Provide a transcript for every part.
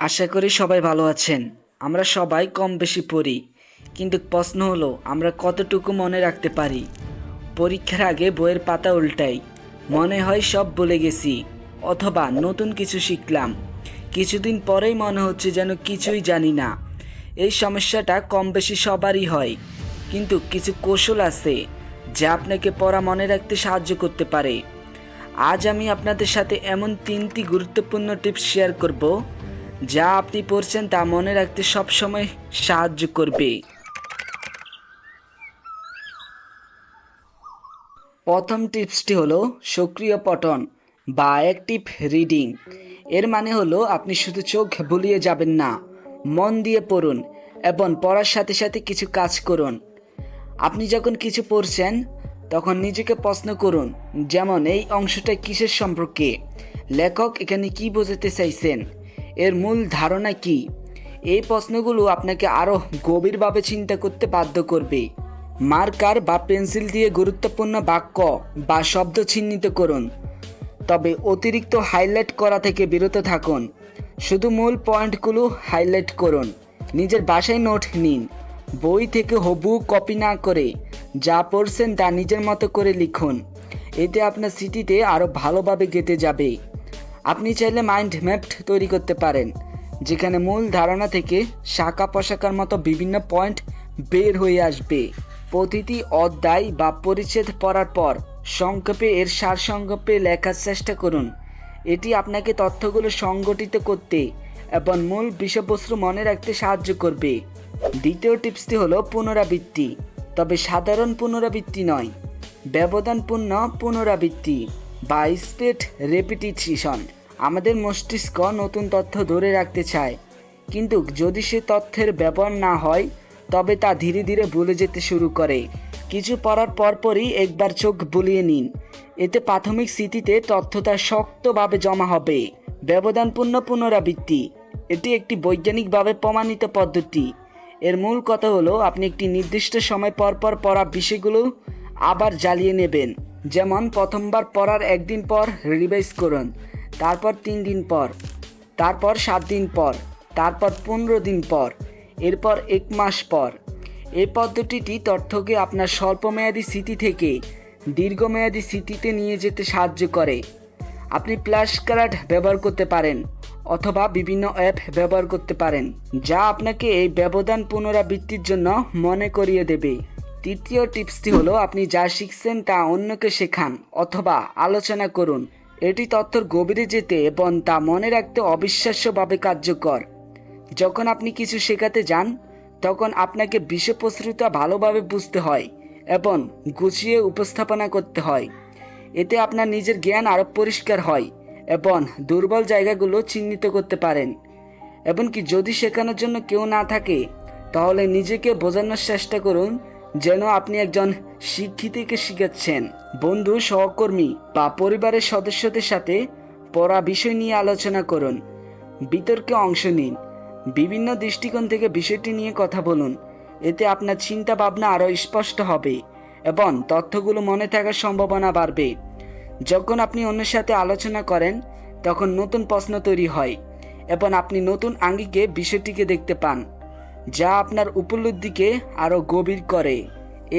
আশা করি সবাই ভালো আছেন। আমরা সবাই কম বেশি পড়ি, কিন্তু প্রশ্ন হলো আমরা কতটুকু মনে রাখতে পারি। পরীক্ষার আগে বইয়ের পাতা উল্টাই, মনে হয় সব ভুলে গেছি, অথবা নতুন কিছু শিখলাম, কিছুদিন পরেই মনে হচ্ছে যেন কিছুই জানি না। এই সমস্যাটা কম বেশি সবারই হয়, কিন্তু কিছু কৌশল আছে যা আপনাকে পড়া মনে রাখতে সাহায্য করতে পারে। আজ আমি আপনাদের সাথে এমন 3টি গুরুত্বপূর্ণ টিপস শেয়ার করব যা আপনি পড়ছেন তা মনে রাখতে সবসময় সাহায্য করবে। প্রথম টিপসটি হলো সক্রিয় পঠন বা অ্যাক্টিভ রিডিং। এর মানে হলো আপনি শুধু চোখ বুলিয়ে যাবেন না, মন দিয়ে পড়ুন এবং পড়ার সাথে সাথে কিছু কাজ করুন। আপনি যখন কিছু পড়ছেন তখন নিজেকে প্রশ্ন করুন, যেমন এই অংশটা কিসের সম্পর্কে, লেখক এখানে কি বোঝাতে চাইছেন, এর মূল ধারণা কি। এই প্রশ্নগুলো আপনাকে আরও গভীরভাবে চিন্তা করতে বাধ্য করবে। মার্কার বা পেন্সিল দিয়ে গুরুত্বপূর্ণ বাক্য বা শব্দ চিহ্নিত করুন, তবে অতিরিক্ত হাইলাইট করা থেকে বিরত থাকুন। শুধু মূল পয়েন্টগুলো হাইলাইট করুন। নিজের বাসায় নোট নিন, বই থেকে হুবহু কপি না করে যা পড়ছেন তা নিজের মতো করে লিখুন। এতে আপনার স্মৃতিতে আরও ভালোভাবে গেঁথে যাবে। আপনি চাইলে মাইন্ড ম্যাপ তৈরি করতে পারেন, যেখানে মূল ধারণা থেকে শাখা প্রশাখার মতো বিভিন্ন পয়েন্ট বের হয়ে আসবে। প্রতিটি অধ্যায় বা পরিচ্ছেদ পড়ার পর সংক্ষেপে এর সারসংক্ষেপে লেখার চেষ্টা করুন। এটি আপনাকে তথ্যগুলো সংগঠিত করতে এবং মূল বিষয়বস্তু মনে রাখতে সাহায্য করবে। দ্বিতীয় টিপসটি হলো পুনরাবৃত্তি, তবে সাধারণ পুনরাবৃত্তি নয়, ব্যবধানপূর্ণ পুনরাবৃত্তি বা স্পেড রেপিটিশন। আমাদের মস্তিষ্ক নতুন তথ্য ধরে রাখতে চায়, কিন্তু যদি সে তথ্যের ব্যবহার না হয় তবে তা ধীরে ধীরে ভুলে যেতে শুরু করে। কিছু পড়ার পরপরই একবার চোখ বুলিয়ে নিন, এতে প্রাথমিক স্মৃতিতে তথ্যটা শক্তভাবে জমা হবে। ব্যবধানপূর্ণ পুনরাবৃত্তি, এটি একটি বৈজ্ঞানিকভাবে প্রমাণিত পদ্ধতি। এর মূল কথা হলো আপনি একটি নির্দিষ্ট সময় পর পর পড়া বিষয়গুলো আবার জ্বালিয়ে নেবেন। যেমন প্রথমবার পড়ার একদিন পর রিভাইজ করুন, তারপর 3 দিন পর, তারপর 7 দিন পর, তারপর 15 দিন পর, এরপর 1 মাস পর। এই পদ্ধতিটি তথ্যকে আপনার স্বল্পমেয়াদী স্মৃতি থেকে দীর্ঘমেয়াদী স্মৃতিতে নিয়ে যেতে সাহায্য করে। আপনি ফ্ল্যাশ কার্ড ব্যবহার করতে পারেন অথবা বিভিন্ন অ্যাপ ব্যবহার করতে পারেন, যা আপনাকে এই ব্যবধান পুনরাবৃত্তির জন্য মনে করিয়ে দেবে। তৃতীয় টিপসটি হলো আপনি যা শিখছেন তা অন্যকে শেখান অথবা আলোচনা করুন। এটি তথ্যের গভীরে যেতে এবং তা মনে রাখতে অবিশ্বাস্যভাবে কার্যকর। যখন আপনি কিছু শেখাতে যান তখন আপনাকে বিষয়বস্তুটা ভালোভাবে বুঝতে হয় এবং গুছিয়ে উপস্থাপনা করতে হয়। এতে আপনার নিজের জ্ঞান আরও পরিষ্কার হয় এবং দুর্বল জায়গাগুলো চিহ্নিত করতে পারেন। এমনকি যদি শেখানোর জন্য কেউ না থাকে, তাহলে নিজেকে বোঝানোর চেষ্টা করুন যেন আপনি একজন শিক্ষিতকে শিখাচ্ছেন। বন্ধু, সহকর্মী বা পরিবারের সদস্যদের সাথে পড়া বিষয় নিয়ে আলোচনা করুন, বিতর্কে অংশ নিন, বিভিন্ন দৃষ্টিকোণ থেকে বিষয়টি নিয়ে কথা বলুন। এতে আপনার চিন্তা ভাবনা আরও স্পষ্ট হবে এবং তথ্যগুলো মনে থাকার সম্ভাবনা বাড়বে। যখন আপনি অন্যের সাথে আলোচনা করেন তখন নতুন প্রশ্ন তৈরি হয় এবং আপনি নতুন আঙ্গিকে বিষয়টিকে দেখতে পান, যা আপনার উপলব্ধিকে আরও গভীর করে।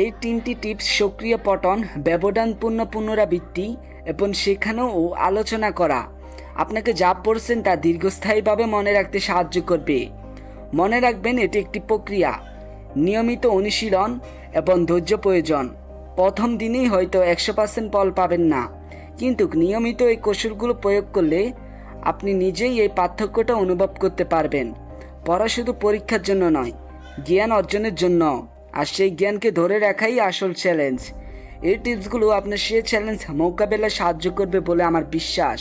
এই 3টি টিপস সক্রিয় পঠন, ব্যবধানপূর্ণ পুনরাবৃত্তি এবং শেখানো ও আলোচনা করা আপনাকে যা পড়ছেন তা দীর্ঘস্থায়ীভাবে মনে রাখতে সাহায্য করবে। মনে রাখবেন, এটি একটি প্রক্রিয়া, নিয়মিত অনুশীলন এবং ধৈর্য প্রয়োজন। প্রথম দিনেই হয়তো 100% ফল পাবেন না, কিন্তু নিয়মিত এই কৌশলগুলো প্রয়োগ করলে আপনি নিজেই এই পার্থক্যটা অনুভব করতে পারবেন। পড়া শুধু পরীক্ষার জন্য নয়, জ্ঞান অর্জনের জন্য, আর সেই জ্ঞানকে ধরে রাখাই আসল চ্যালেঞ্জ। এই টিপসগুলো আপনার সেই চ্যালেঞ্জ মোকাবেলায় সাহায্য করবে বলে আমার বিশ্বাস।